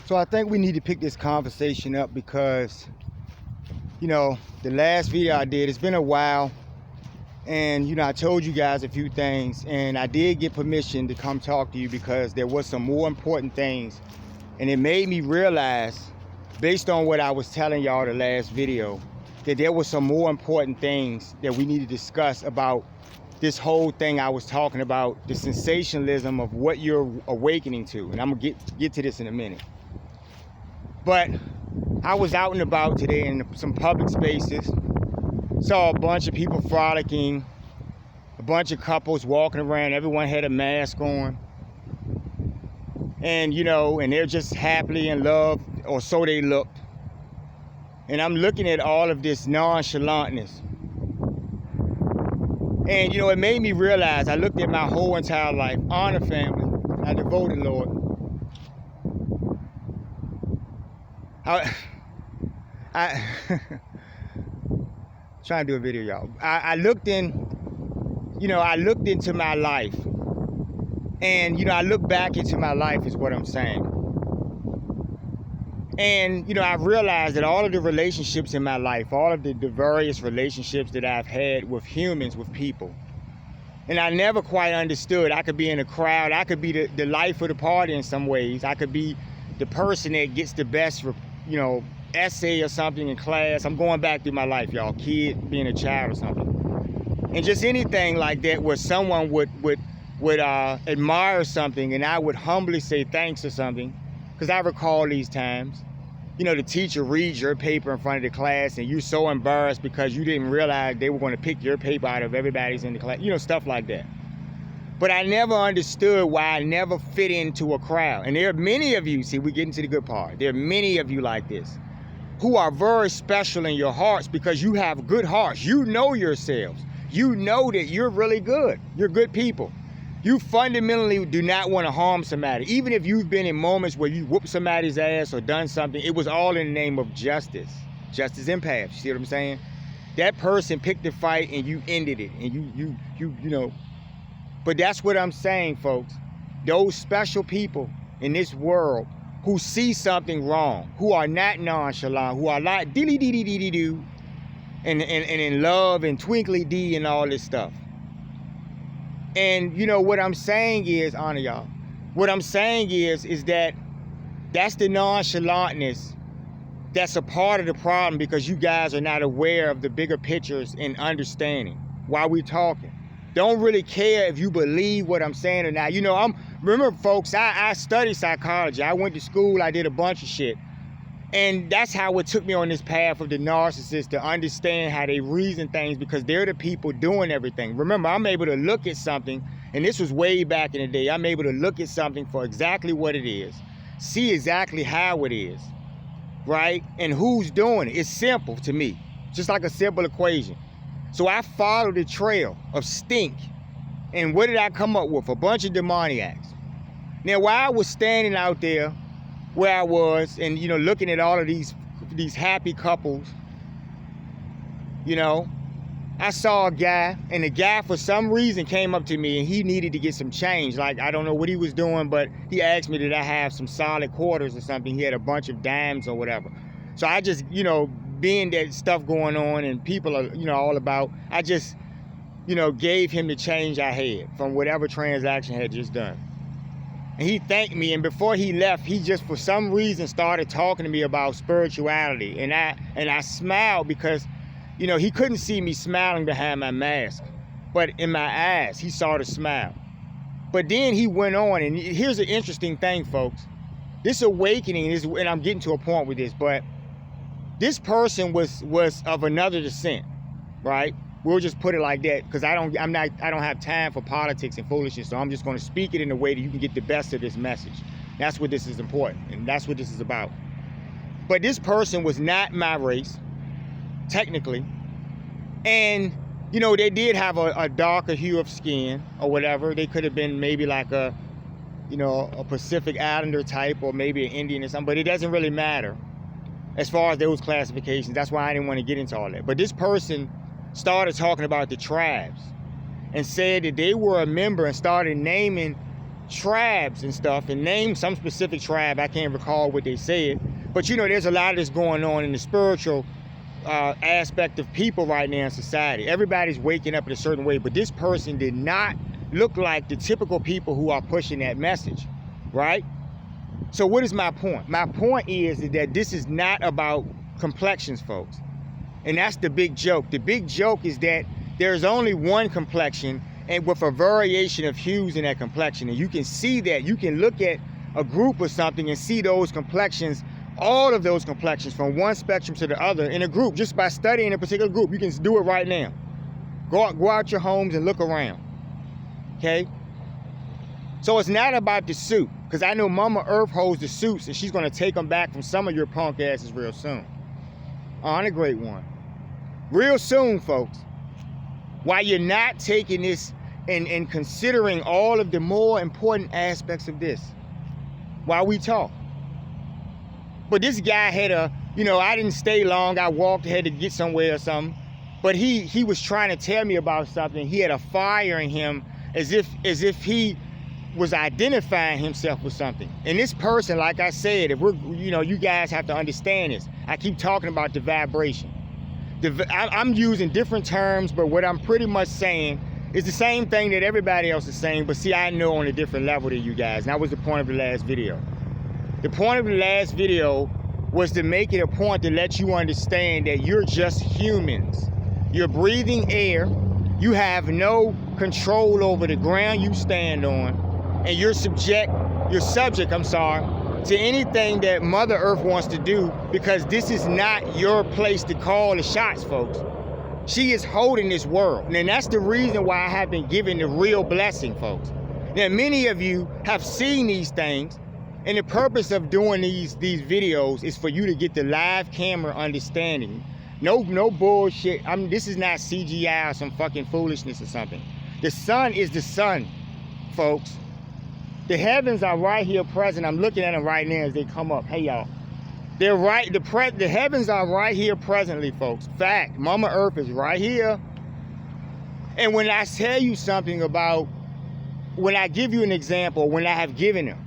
So I think we need to pick this conversation up because, the last video I did, it's been a while. And, I told you guys a few things. And I did get permission to come talk to you because there was some more important things. And it made me realize, based on what I was telling y'all the last video, that there were some more important things that we need to discuss about this whole thing I was talking about, the sensationalism of what you're awakening to. And I'm gonna get to this in a minute. But I was out and about today in some public spaces, saw a bunch of people frolicking, a bunch of couples walking around, everyone had a mask on. And and they're just happily in love, or so they looked. And I'm looking at all of this nonchalantness. And it made me realize, I looked at my whole entire life, honor family, I devoted, Lord. I trying to do a video, y'all. I looked into my life. And, I look back into my life is what I'm saying. And, I realized that all of the relationships in my life, all of the various relationships that I've had with humans, with people, and I never quite understood. I could be in a crowd. I could be the life of the party in some ways. I could be the person that gets the best, essay or something in class. I'm going back through my life, y'all. Kid, being a child or something. And just anything like that where someone would admire something and I would humbly say thanks or something, because I recall these times. The teacher reads your paper in front of the class and you're so embarrassed because you didn't realize they were going to pick your paper out of everybody's in the class, stuff like that. But I never understood why I never fit into a crowd. And there are many of you, see, we're getting to the good part. There are many of you like this, who are very special in your hearts because you have good hearts. You know yourselves. You know that you're really good. You're good people. You fundamentally do not want to harm somebody. Even if you've been in moments where you whooped somebody's ass or done something, it was all in the name of justice. Justice empath, you see what I'm saying? That person picked the fight and you ended it. And you. But that's what I'm saying, folks. Those special people in this world who see something wrong, who are not nonchalant, who are not dilly-dee-dee-dee-dee-doo, and in love and twinkly dee and all this stuff. And what I'm saying is, honor y'all, what I'm saying is that that's the nonchalantness that's a part of the problem, because you guys are not aware of the bigger pictures and understanding while we're talking. Don't really care if you believe what I'm saying or not. Remember, folks, I studied psychology. I went to school, I did a bunch of shit. And that's how it took me on this path of the narcissist, to understand how they reason things, because they're the people doing everything. Remember, I'm able to look at something, and this was way back in the day. I'm able to look at something for exactly what it is, see exactly how it is, right? And who's doing it. It's simple to me, just like a simple equation. So I followed the trail of stink. And what did I come up with? A bunch of demoniacs. Now, while I was standing out there where I was and, looking at all of these happy couples, I saw a guy, and the guy for some reason came up to me and he needed to get some change. Like, I don't know what he was doing, but he asked me, did I have some solid quarters or something? He had a bunch of dimes or whatever. So I just, being that stuff going on and people are, all about, I just, gave him the change I had from whatever transaction I had just done. And he thanked me, and before he left, he just for some reason started talking to me about spirituality. And I smiled because, he couldn't see me smiling behind my mask. But in my eyes, he saw the smile. But then he went on, and here's an interesting thing, folks. This awakening is, and I'm getting to a point with this, but this person was of another descent, right? We'll just put it like that, because I don't have time for politics and foolishness, so I'm just going to speak it in a way that you can get the best of this message. That's what this is important, and that's what this is about. But this person was not my race, technically, and they did have a darker hue of skin or whatever. They could have been maybe like a Pacific Islander type, or maybe an Indian or something, but it doesn't really matter as far as those classifications. That's why I didn't want to get into all that. But this person started talking about the tribes and said that they were a member, and started naming tribes and stuff and name some specific tribe. I can't recall what they said. But you know, there's a lot of this going on in the spiritual aspect of people right now in society. Everybody's waking up in a certain way, but this person did not look like the typical people who are pushing that message, right? So what is my point? My point is that this is not about complexions, folks. And that's the big joke. The big joke is that there's only one complexion and with a variation of hues in that complexion. And you can see that. You can look at a group or something and see those complexions, all of those complexions from one spectrum to the other in a group, just by studying a particular group. You can do it right now. Go out your homes and look around, okay? So it's not about the suit, because I know Mama Earth holds the suits and she's gonna take them back from some of your punk asses real soon. On a great one. Real soon, folks. While you're not taking this and considering all of the more important aspects of this while we talk. But this guy had I didn't stay long. I walked ahead to get somewhere or something. But he was trying to tell me about something. He had a fire in him as if he was identifying himself with something. And this person, like I said, if you guys have to understand this. I keep talking about the vibration. I'm using different terms, but what I'm pretty much saying is the same thing that everybody else is saying, but see, I know on a different level than you guys. And that was the point of the last video. The point of the last video was to make it a point to let you understand that you're just humans. You're breathing air. You have no control over the ground you stand on. And you're subject to anything that Mother Earth wants to do, because this is not your place to call the shots, folks. She is holding this world. And that's the reason why I have been given the real blessing, folks. Now, many of you have seen these things, and the purpose of doing these videos is for you to get the live camera understanding. No bullshit. This is not CGI or some fucking foolishness or something. The sun is the sun, folks. The heavens are right here present. I'm looking at them right now as they come up. Hey, y'all. They're right. The heavens are right here presently, folks. Fact. Mama Earth is right here. And when I tell you something about, when I give you an example, when I have given them,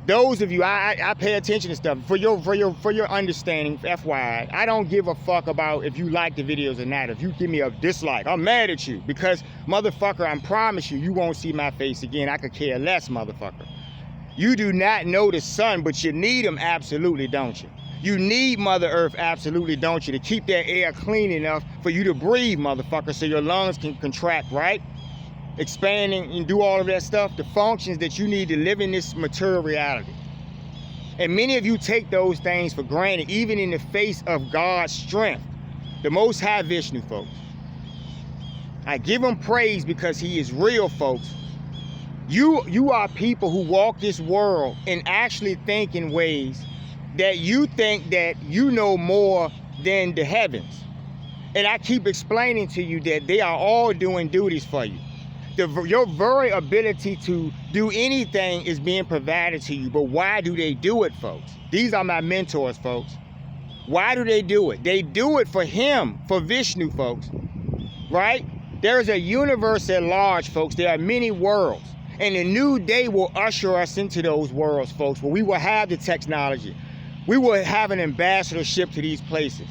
those of you, I pay attention to stuff. For your understanding, FYI, I don't give a fuck about if you like the videos or not. If you give me a dislike, I'm mad at you. Because, motherfucker, I promise you won't see my face again. I could care less, motherfucker. You do not know the sun, but you need him absolutely, don't you? You need Mother Earth absolutely, don't you, to keep that air clean enough for you to breathe, motherfucker, so your lungs can contract, right? Expanding and do all of that stuff, the functions that you need to live in this material reality. And many of you take those things for granted, even in the face of God's strength, the Most High Vishnu, folks. I give him praise because he is real, folks. You are people who walk this world and actually think in ways that you think that you know more than the heavens. And I keep explaining to you that they are all doing duties for you. Your very ability to do anything is being provided to you. But why do they do it, folks? These are my mentors, folks. Why do they do it? They do it for him, for Vishnu, folks. Right? There is a universe at large, folks. There are many worlds. And the new day will usher us into those worlds, folks, where we will have the technology. We will have an ambassadorship to these places.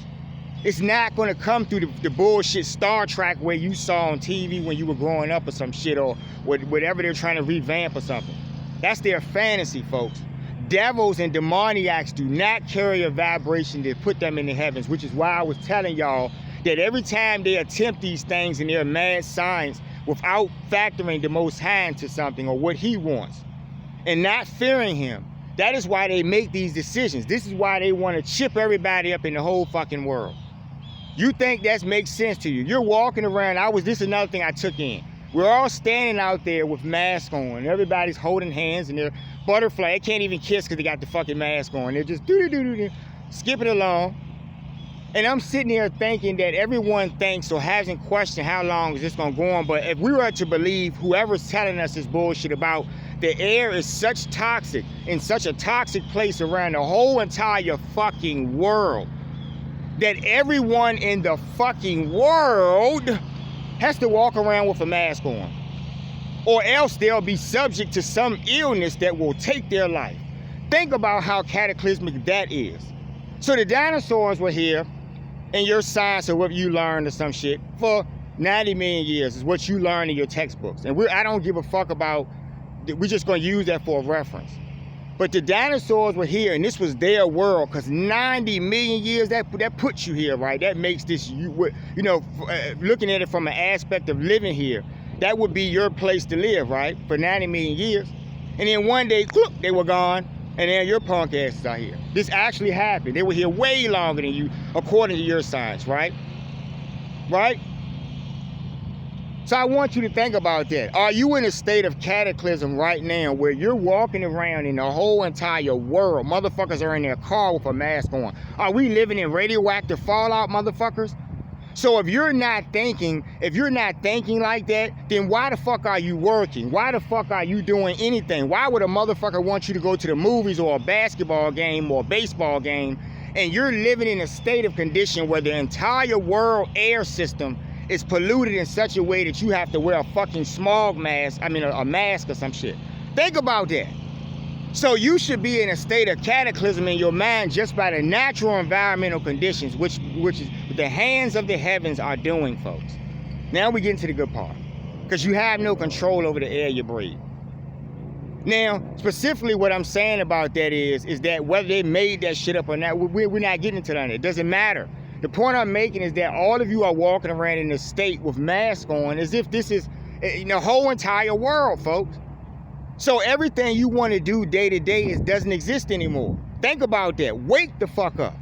It's not going to come through the bullshit Star Trek where you saw on TV when you were growing up or some shit, or whatever they're trying to revamp or something. That's their fantasy, folks. Devils and demoniacs do not carry a vibration that put them in the heavens, which is why I was telling y'all that every time they attempt these things in their mad science without factoring the Most High into something or what he wants and not fearing him, that is why they make these decisions. This is why they want to chip everybody up in the whole fucking world. You think that makes sense to you? You're walking around. This is another thing I took in. We're all standing out there with masks on. Everybody's holding hands and they're butterfly. They can't even kiss because they got the fucking mask on. They're just skipping along. And I'm sitting there thinking that everyone thinks or hasn't questioned how long is this going to go on. But if we were to believe whoever's telling us this bullshit about the air is such toxic, in such a toxic place around the whole entire fucking world, that everyone in the fucking world has to walk around with a mask on. or else they'll be subject to some illness that will take their life. Think about how cataclysmic that is. So the dinosaurs were here in your science or what you learned or some shit for 90 million years is what you learned in your textbooks. And I don't give a fuck about, we're just gonna use that for a reference. But the dinosaurs were here and this was their world, because 90 million years, that puts you here, right? That makes this, looking at it from an aspect of living here, that would be your place to live, right? For 90 million years. And then one day, clook, they were gone, and then your punk asses are here. This actually happened. They were here way longer than you, according to your science, right? Right? So I want you to think about that. Are you in a state of cataclysm right now where you're walking around in the whole entire world? Motherfuckers are in their car with a mask on. Are we living in radioactive fallout, motherfuckers? So if you're not thinking like that, then why the fuck are you working? Why the fuck are you doing anything? Why would a motherfucker want you to go to the movies or a basketball game or a baseball game and you're living in a state of condition where the entire world air system is polluted in such a way that you have to wear a fucking smog mask, a mask or some shit? Think about that. So you should be in a state of cataclysm in your mind just by the natural environmental conditions, which is the hands of the heavens are doing, folks. Now we get into the good part, because you have no control over the air you breathe. Now, specifically what I'm saying about that is that whether they made that shit up or not, we're not getting into that. It doesn't matter. The point I'm making is that all of you are walking around in a state with masks on as if this is the whole entire world, folks. So everything you want to do day to day doesn't exist anymore. Think about that. Wake the fuck up.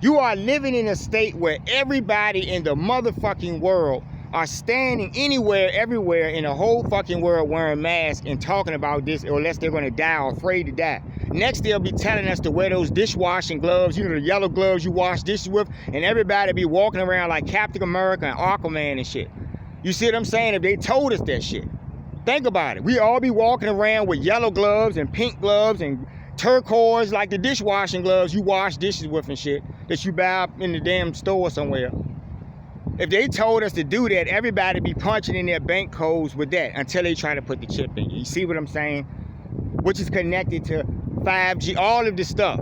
You are living in a state where everybody in the motherfucking world are standing anywhere, everywhere in the whole fucking world wearing masks and talking about this, unless they're going to die or afraid to die. Next, they'll be telling us to wear those dishwashing gloves, the yellow gloves you wash dishes with, and everybody be walking around like Captain America and Aquaman and shit. You see what I'm saying? If they told us that shit. Think about it. We all be walking around with yellow gloves and pink gloves and turquoise, like the dishwashing gloves you wash dishes with and shit that you buy in the damn store somewhere. If they told us to do that, everybody be punching in their bank codes with that until they try to put the chip in. You see what I'm saying? Which is connected to 5G, all of this stuff.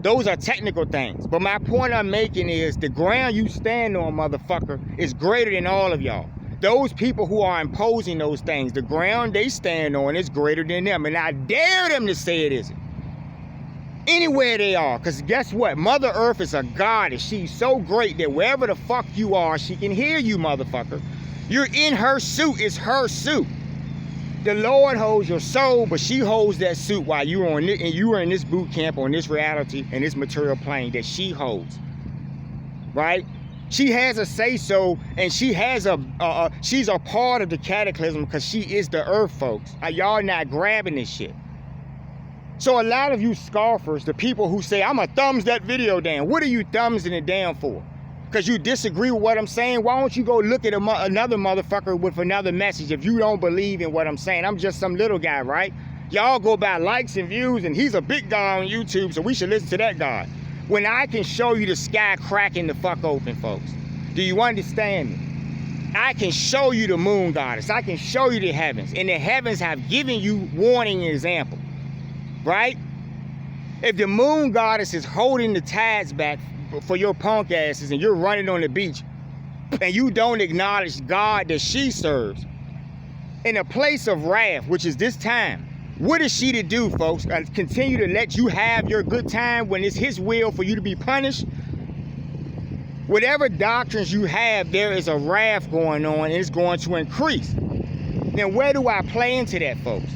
Those are technical things. But my point I'm making is the ground you stand on, motherfucker, is greater than all of y'all. Those people who are imposing those things, the ground they stand on is greater than them. And I dare them to say it isn't. Anywhere they are, because guess what? Mother Earth is a goddess. She's so great that wherever the fuck you are, she can hear you, motherfucker. You're in her suit. It's her suit. The Lord holds your soul, but she holds that suit while you are in this boot camp on this reality and this material plane that she holds. Right? She has a say-so, and she has she's a part of the cataclysm because she is the earth, folks. Y'all not grabbing this shit. So a lot of you scoffers, the people who say, I'm a thumbs that video down. What are you thumbsing it down for? Because you disagree with what I'm saying? Why don't you go look at another motherfucker with another message if you don't believe in what I'm saying? I'm just some little guy, right? Y'all go by likes and views, and he's a big guy on YouTube, so we should listen to that guy. When I can show you the sky cracking the fuck open, folks. Do you understand me? I can show you the moon goddess. I can show you the heavens. And the heavens have given you warning and example. Right? If the moon goddess is holding the tides back for your punk asses and you're running on the beach and you don't acknowledge God that she serves, in a place of wrath, which is this time, what is she to do, folks? Continue to let you have your good time when it's his will for you to be punished? Whatever doctrines you have, there is a wrath going on and it's going to increase. Now, where do I play into that, folks?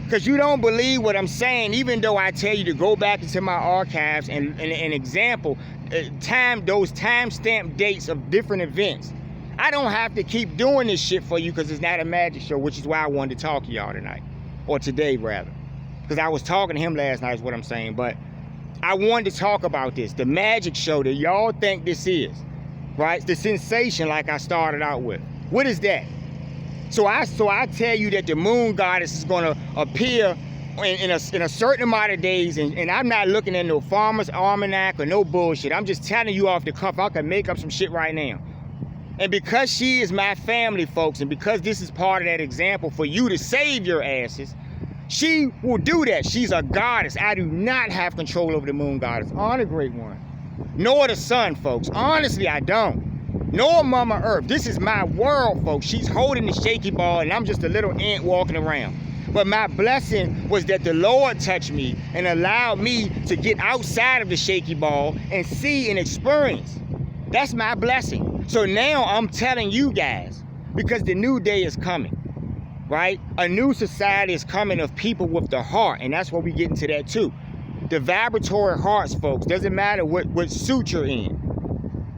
Because you don't believe what I'm saying, even though I tell you to go back into my archives and example those timestamp dates of different events. I don't have to keep doing this shit for you because it's not a magic show, which is why I wanted to talk to y'all tonight. Or today, rather. Because I was talking to him last night is what I'm saying. But I wanted to talk about this. The magic show that y'all think this is. Right? The sensation like I started out with. What is that? So I tell you that the moon goddess is going to appear in a certain amount of days, and I'm not looking at no farmer's almanac or no bullshit. I'm just telling you off the cuff. I can make up some shit right now. And because she is my family, folks, and because this is part of that example for you to save your asses, she will do that. She's a goddess. I do not have control over the moon goddess, or the great one, nor the sun, folks. Honestly, I don't. Nor Mama Earth. This is my world, folks. She's holding the shaky ball, and I'm just a little ant walking around. But my blessing was that the Lord touched me and allowed me to get outside of the shaky ball and see and experience. That's my blessing. So now I'm telling you guys, because the new day is coming, right? A new society is coming of people with the heart, and that's where we get into that too. The vibratory hearts, folks, doesn't matter what suit you're in,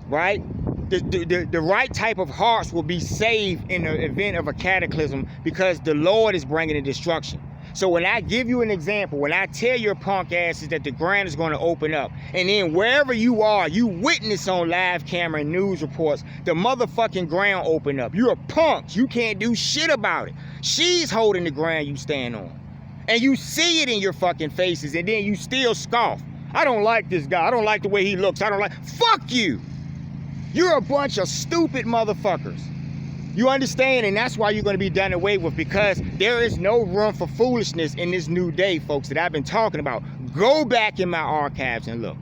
right? The right type of hearts will be saved in the event of a cataclysm because the Lord is bringing the destruction. So when I give you an example, when I tell your punk asses that the ground is going to open up, and then wherever you are, you witness on live camera and news reports, the motherfucking ground open up. You're a punk. You can't do shit about it. She's holding the ground you stand on. And you see it in your fucking faces, and then you still scoff. I don't like this guy. I don't like the way he looks. I don't like... Fuck you! You're a bunch of stupid motherfuckers. You understand? And that's why you're going to be done away with, because there is no room for foolishness in this new day, folks, that I've been talking about. Go back in my archives and look.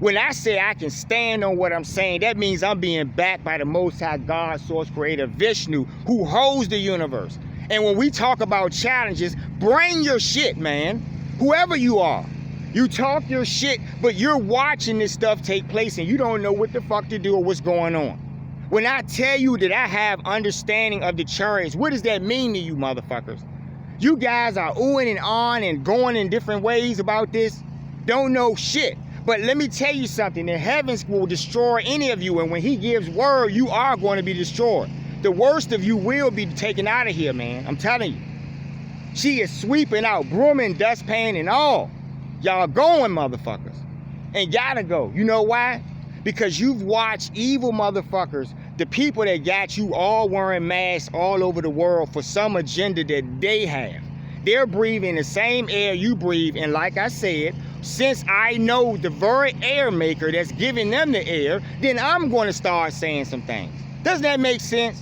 When I say I can stand on what I'm saying, that means I'm being backed by the Most High God, Source Creator, Vishnu, who holds the universe. And when we talk about challenges, bring your shit, man. Whoever you are. You talk your shit, but you're watching this stuff take place and you don't know what the fuck to do or what's going on. When I tell you that I have understanding of the chariots, what does that mean to you motherfuckers? You guys are oohing and on and going in different ways about this. Don't know shit. But let me tell you something. The heavens will destroy any of you. And when he gives word, you are going to be destroyed. The worst of you will be taken out of here, man. I'm telling you. She is sweeping out, brooming, dustpan, and all. Y'all going, motherfuckers. And gotta go. You know why? Because you've watched evil motherfuckers, the people that got you all wearing masks all over the world for some agenda that they have. They're breathing the same air you breathe. And like I said, since I know the very air maker that's giving them the air, then I'm going to start saying some things. Doesn't that make sense?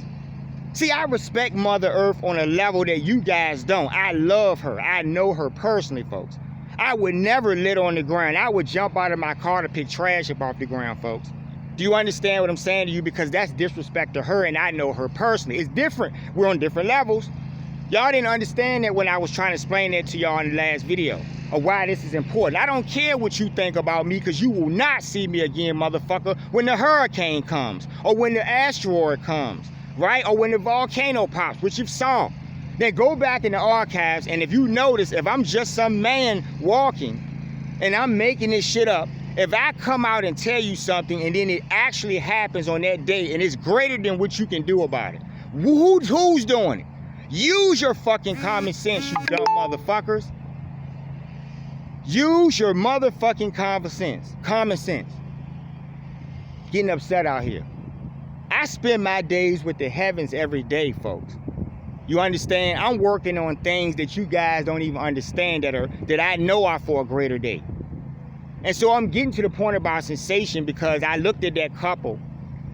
See, I respect Mother Earth on a level that you guys don't. I love her. I know her personally, folks. I would never lit on the ground. I would jump out of my car to pick trash up off the ground, folks. Do you understand what I'm saying to you? Because that's disrespect to her, and I know her personally. It's different. We're on different levels. Y'all didn't understand that when I was trying to explain that to y'all in the last video, or why this is important. I don't care what you think about me, because you will not see me again, motherfucker, when the hurricane comes, or when the asteroid comes, right? Or when the volcano pops, which you saw. Then go back in the archives, and if you notice, if I'm just some man walking and I'm making this shit up, if I come out and tell you something and then it actually happens on that day and it's greater than what you can do about it, who's doing it? Use your fucking common sense, you dumb motherfuckers. Use your motherfucking common sense. Getting upset out here. I spend my days with the heavens every day, folks. You understand? I'm working on things that you guys don't even understand that I know are for a greater day. And so I'm getting to the point about sensation because I looked at that couple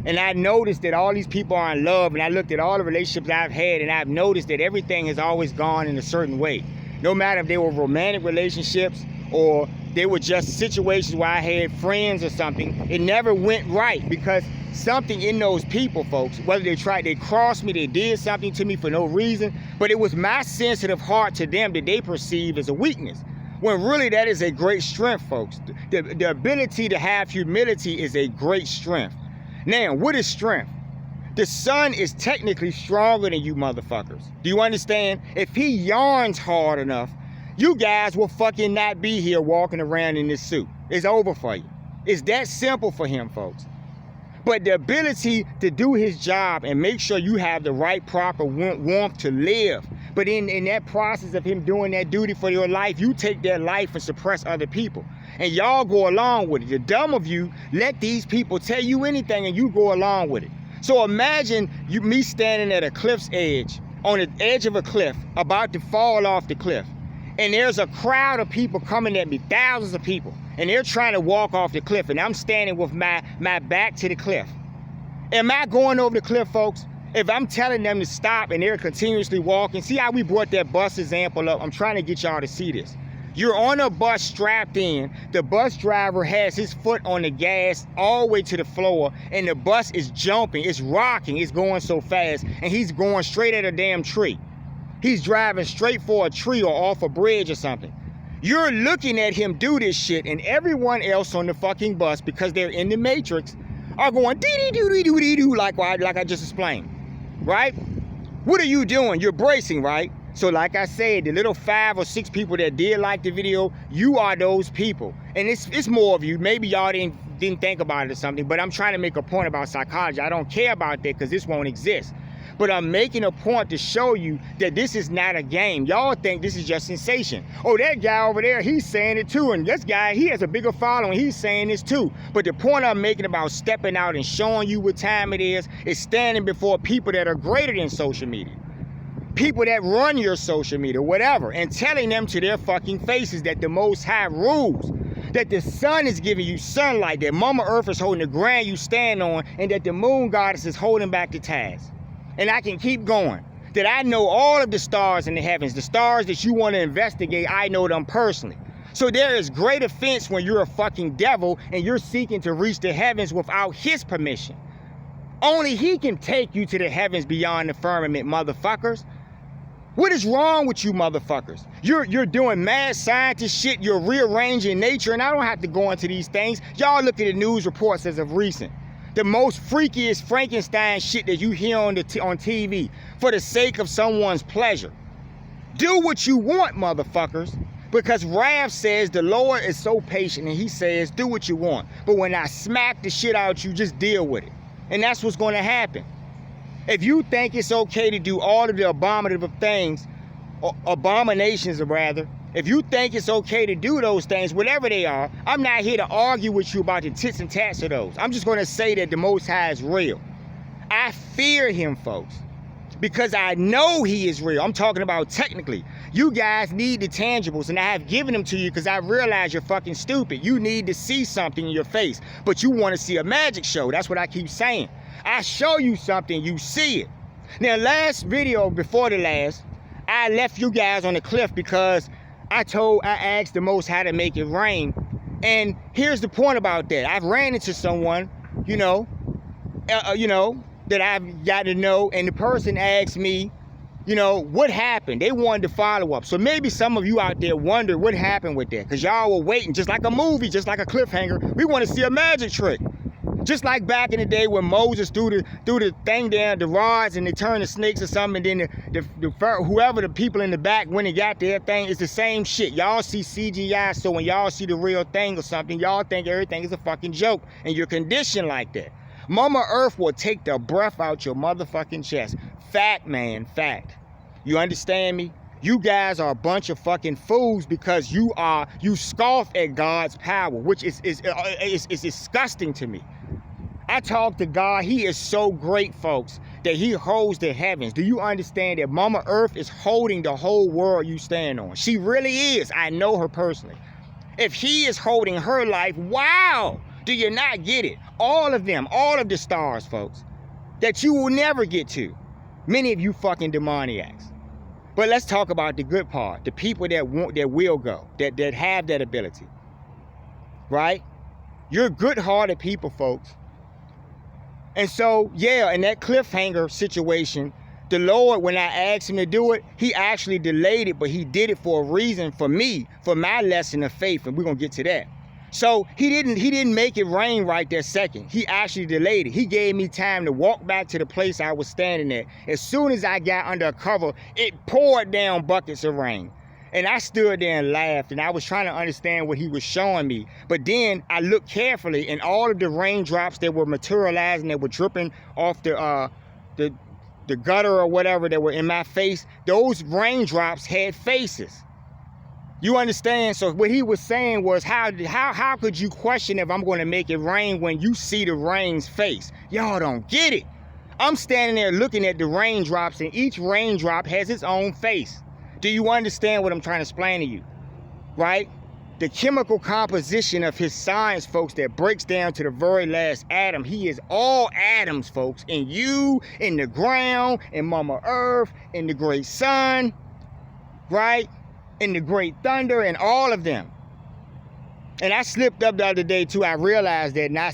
and I noticed that all these people are in love, and I looked at all the relationships I've had and I've noticed that everything has always gone in a certain way. No matter if they were romantic relationships or they were just situations where I had friends or something, it never went right because something in those people, folks, whether they crossed me, they did something to me for no reason, but it was my sensitive heart to them that they perceive as a weakness. When really that is a great strength, folks. The ability to have humility is a great strength. Now, what is strength? The sun is technically stronger than you motherfuckers. Do you understand? If he yarns hard enough, you guys will fucking not be here walking around in this suit. It's over for you. It's that simple for him, folks. But the ability to do his job and make sure you have the right proper warmth to live. But in that process of him doing that duty for your life, you take that life and suppress other people. And y'all go along with it. The dumb of you let these people tell you anything and you go along with it. So imagine me standing at a cliff's edge, on the edge of a cliff, about to fall off the cliff. And there's a crowd of people coming at me, thousands of people. And they're trying to walk off the cliff. And I'm standing with my back to the cliff. Am I going over the cliff, folks? If I'm telling them to stop and they're continuously walking, see how we brought that bus example up? I'm trying to get y'all to see this. You're on a bus strapped in. The bus driver has his foot on the gas all the way to the floor, and the bus is jumping, it's rocking, it's going so fast, and he's going straight at a damn tree. He's driving straight for a tree or off a bridge or something. You're looking at him do this shit, and everyone else on the fucking bus, because they're in the matrix, are going dee-dee-doo-dee-doo-dee-doo, like I just explained, right? What are you doing? You're bracing, right? So like I said, the little 5 or 6 people that did like the video, you are those people. And it's more of you. Maybe y'all didn't think about it or something, but I'm trying to make a point about psychology. I don't care about that because this won't exist. But I'm making a point to show you that this is not a game. Y'all think this is just sensation. Oh, that guy over there, he's saying it too. And this guy, he has a bigger following. He's saying this too. But the point I'm making about stepping out and showing you what time it is standing before people that are greater than social media. People that run your social media, whatever, and telling them to their fucking faces that the Most High rules, that the sun is giving you sunlight, that Mama Earth is holding the ground you stand on, and that the moon goddess is holding back the tides. And I can keep going. That I know all of the stars in the heavens, the stars that you want to investigate, I know them personally. So there is great offense when you're a fucking devil and you're seeking to reach the heavens without his permission. Only he can take you to the heavens beyond the firmament, motherfuckers. What is wrong with you motherfuckers? You're doing mad scientist shit, you're rearranging nature, and I don't have to go into these things. Y'all look at the news reports as of recent. The most freakiest Frankenstein shit that you hear on TV for the sake of someone's pleasure. Do what you want, motherfuckers. Because Rav says the Lord is so patient and he says, do what you want. But when I smack the shit out you, just deal with it. And that's what's going to happen. If you think it's okay to do all of the abominable things, or abominations rather, if you think it's okay to do those things, whatever they are, I'm not here to argue with you about the tits and tats of those. I'm just going to say that the Most High is real. I fear him, folks, because I know he is real. I'm talking about technically. You guys need the tangibles, and I have given them to you because I realize you're fucking stupid. You need to see something in your face, but you want to see a magic show. That's what I keep saying. I show you something, you see it. Now, last video, before the last, I left you guys on the cliff because I asked the Most High to make it rain. And here's the point about that. I've ran into someone, that I've got to know, and the person asked me, what happened? They wanted to follow up. So maybe some of you out there wonder what happened with that, because y'all were waiting, just like a movie, just like a cliffhanger. We want to see a magic trick. Just like back in the day when Moses threw the thing down, the rods, and they turned the snakes or something, and then whoever the people in the back when they got their thing, it's the same shit. Y'all see CGI, so when y'all see the real thing or something, y'all think everything is a fucking joke, and you're conditioned like that. Mama Earth will take the breath out your motherfucking chest. Fact, man, fact. You understand me? You guys are a bunch of fucking fools because you scoff at God's power, which is disgusting to me. I talk to God. He is so great, folks, that he holds the heavens. Do you understand that Mama Earth is holding the whole world you stand on? She really is. I know her personally. If he is holding her life, wow, do you not get it? All of them, all of the stars, folks, that you will never get to. Many of you fucking demoniacs. But let's talk about the good part, the people that will go, that have that ability, right? You're good-hearted people, folks. And so, yeah, in that cliffhanger situation, the Lord, when I asked him to do it, he actually delayed it, but he did it for a reason for me, for my lesson of faith, and we're going to get to that. So he didn't make it rain right that second. He actually delayed it. He gave me time to walk back to the place I was standing at. As soon as I got under cover, it poured down buckets of rain. And I stood there and laughed, and I was trying to understand what he was showing me. But then I looked carefully, and all of the raindrops that were materializing, that were dripping off the gutter or whatever that were in my face, those raindrops had faces. You understand? So what he was saying was, how could you question if I'm going to make it rain when you see the rain's face? Y'all don't get it. I'm standing there looking at the raindrops, and each raindrop has its own face. Do you understand what I'm trying to explain to you? Right? the chemical composition of his science, folks, that breaks down to the very last atom. He is all atoms, folks, in you, in the ground, in Mama Earth, in the great sun, right? In the great thunder, and all of them. And I slipped up the other day too. I realized that, and I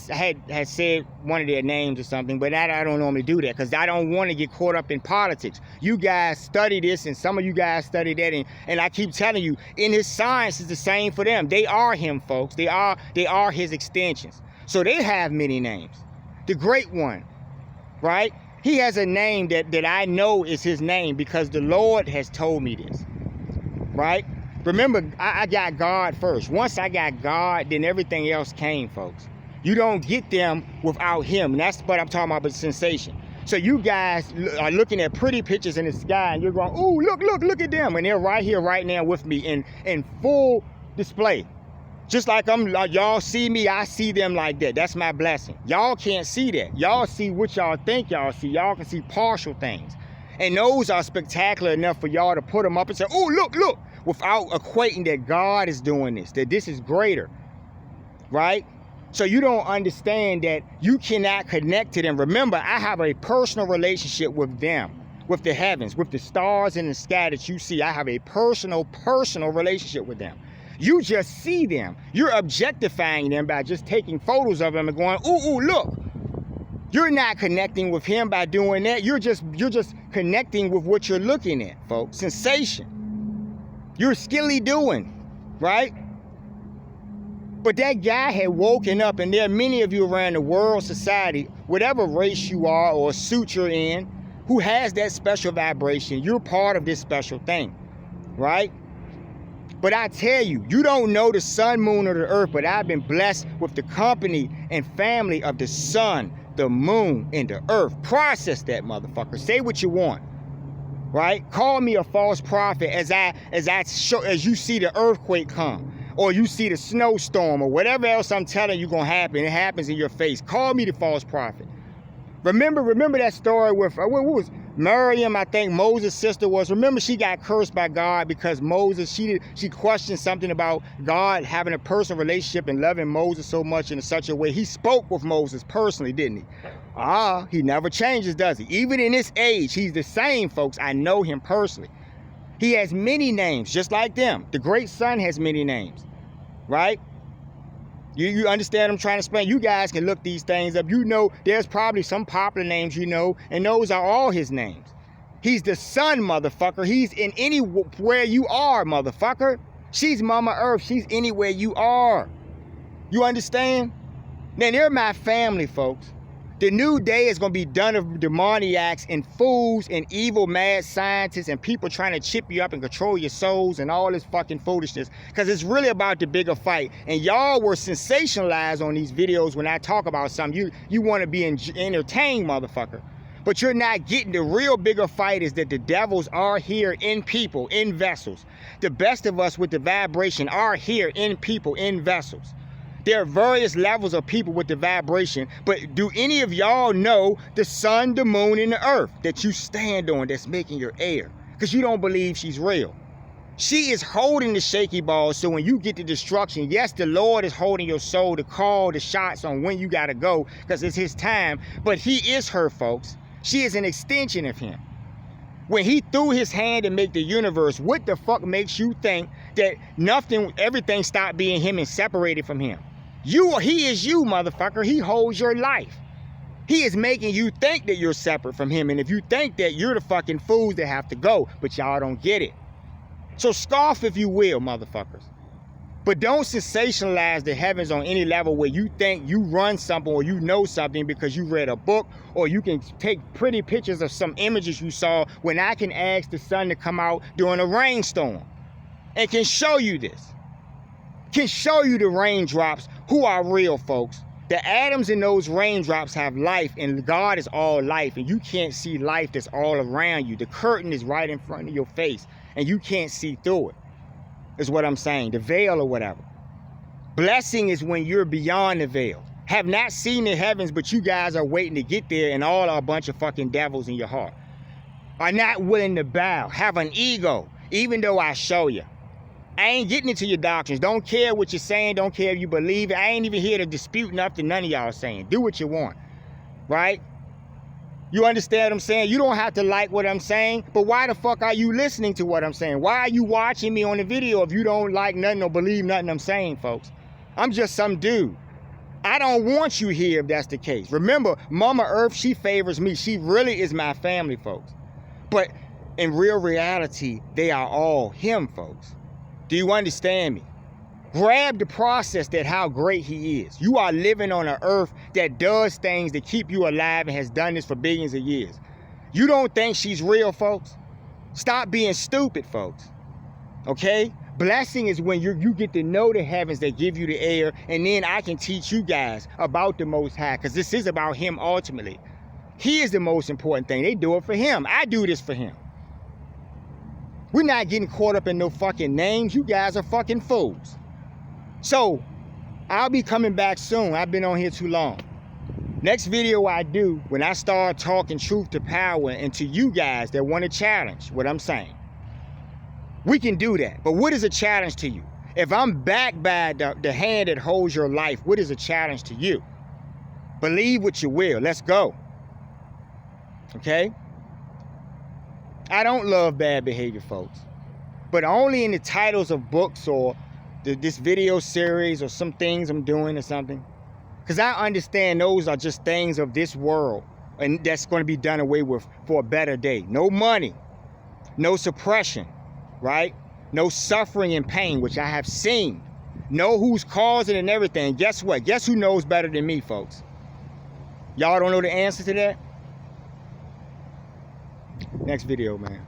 had said one of their names or something, but I don't normally do that because I don't want to get caught up in politics. You guys study this, and some of you guys study that, and I keep telling you, in his science, it's the same for them. They are him, folks. They are his extensions. So they have many names. The great one, right? He has a name that I know is his name because the Lord has told me this, right? Remember, I got God first. Once I got God, then everything else came, folks. You don't get them without him. And that's what I'm talking about with sensation. So you guys are looking at pretty pictures in the sky and you're going, ooh, look at them. And they're right here, right now with me in full display. Just like y'all see me, I see them like that. That's my blessing. Y'all can't see that. Y'all see what y'all think y'all see. Y'all can see partial things. And those are spectacular enough for y'all to put them up and say, oh, look. Without equating that God is doing this, that this is greater, right? So you don't understand that you cannot connect to them. Remember, I have a personal relationship with them, with the heavens, with the stars in the sky that you see. I have a personal relationship with them. You just see them. You're objectifying them by just taking photos of them and going, ooh, look. You're not connecting with him by doing that. You're just connecting with what you're looking at, folks. Sensation. You're skilly doing, right? But that guy had woken up, and there are many of you around the world, society, whatever race you are or suit you're in, who has that special vibration. You're part of this special thing, right? But I tell you, you don't know the sun, moon, or the earth, but I've been blessed with the company and family of the sun, the moon, and the earth. Process that, motherfucker. Say what you want. Right? Call me a false prophet as you see the earthquake come, or you see the snowstorm, or whatever else I'm telling you gonna happen. It happens in your face. Call me the false prophet. Remember that story with what was Miriam? I think Moses' sister was. Remember, she got cursed by God because Moses. She questioned something about God having a personal relationship and loving Moses so much in such a way. He spoke with Moses personally, didn't he? He never changes, does he? Even in this age, he's the same, folks. I know him personally. He has many names, just like them. The great sun has many names, right? You understand what I'm trying to explain? You guys can look these things up. You know there's probably some popular names you know, and those are all his names. He's the sun, motherfucker. He's in anywhere you are, motherfucker. She's Mama Earth. She's anywhere you are. You understand? Now, they're my family, folks. The new day is going to be done of demoniacs and fools and evil mad scientists and people trying to chip you up and control your souls and all this fucking foolishness, because it's really about the bigger fight. And y'all were sensationalized on these videos when I talk about something. You want to be entertained, motherfucker. But you're not getting the real bigger fight is that the devils are here in people, in vessels. The best of us with the vibration are here in people, in vessels. There are various levels of people with the vibration, but do any of y'all know the sun, the moon, and the earth that you stand on that's making your air? Because you don't believe she's real. She is holding the shaky ball, so when you get to destruction, yes, the Lord is holding your soul to call the shots on when you got to go because it's his time, but he is her, folks. She is an extension of him. When he threw his hand to make the universe, what the fuck makes you think that everything stopped being him and separated from him? He is you, motherfucker. He holds your life. He is making you think that you're separate from him. And if you think that, you're the fucking fools that have to go. But y'all don't get it. So scoff if you will, motherfuckers. But don't sensationalize the heavens on any level where you think you run something or you know something because you read a book, or you can take pretty pictures of some images you saw, when I can ask the sun to come out during a rainstorm and can show you this. Can show you the raindrops who are real, folks. The atoms in those raindrops have life, and God is all life, and you can't see life that's all around you. The curtain is right in front of your face, and you can't see through it, is what I'm saying. The veil or whatever. Blessing is when you're beyond the veil. Have not seen the heavens, but you guys are waiting to get there, and all are a bunch of fucking devils in your heart. Are not willing to bow. Have an ego, even though I show you. I ain't getting into your doctrines. Don't care what you're saying. Don't care if you believe it. I ain't even here to dispute nothing none of y'all saying. Do what you want, right? You understand what I'm saying? You don't have to like what I'm saying, but why the fuck are you listening to what I'm saying? Why are you watching me on the video if you don't like nothing or believe nothing I'm saying, folks? I'm just some dude. I don't want you here if that's the case. Remember, Mama Earth, she favors me. She really is my family, folks. But in real reality, they are all him, folks. Do you understand me? Grab the process that how great he is. You are living on an earth that does things that keep you alive and has done this for billions of years. You don't think she's real, folks? Stop being stupid, folks. Okay? Blessing is when you get to know the heavens that give you the air, and then I can teach you guys about the Most High, because this is about him ultimately. He is the most important thing. They do it for him. I do this for him. We're not getting caught up in no fucking names. You guys are fucking fools. So, I'll be coming back soon. I've been on here too long. Next video I do, when I start talking truth to power and to you guys that want to challenge what I'm saying, we can do that. But what is a challenge to you? If I'm backed by the hand that holds your life, what is a challenge to you? Believe what you will. Let's go. Okay? I don't love bad behavior, folks. But only in the titles of books or this video series or some things I'm doing or something. Because I understand those are just things of this world. And that's going to be done away with for a better day. No money. No suppression. Right? No suffering and pain, which I have seen. Know who's causing and everything. Guess what? Guess who knows better than me, folks? Y'all don't know the answer to that? Next video, man.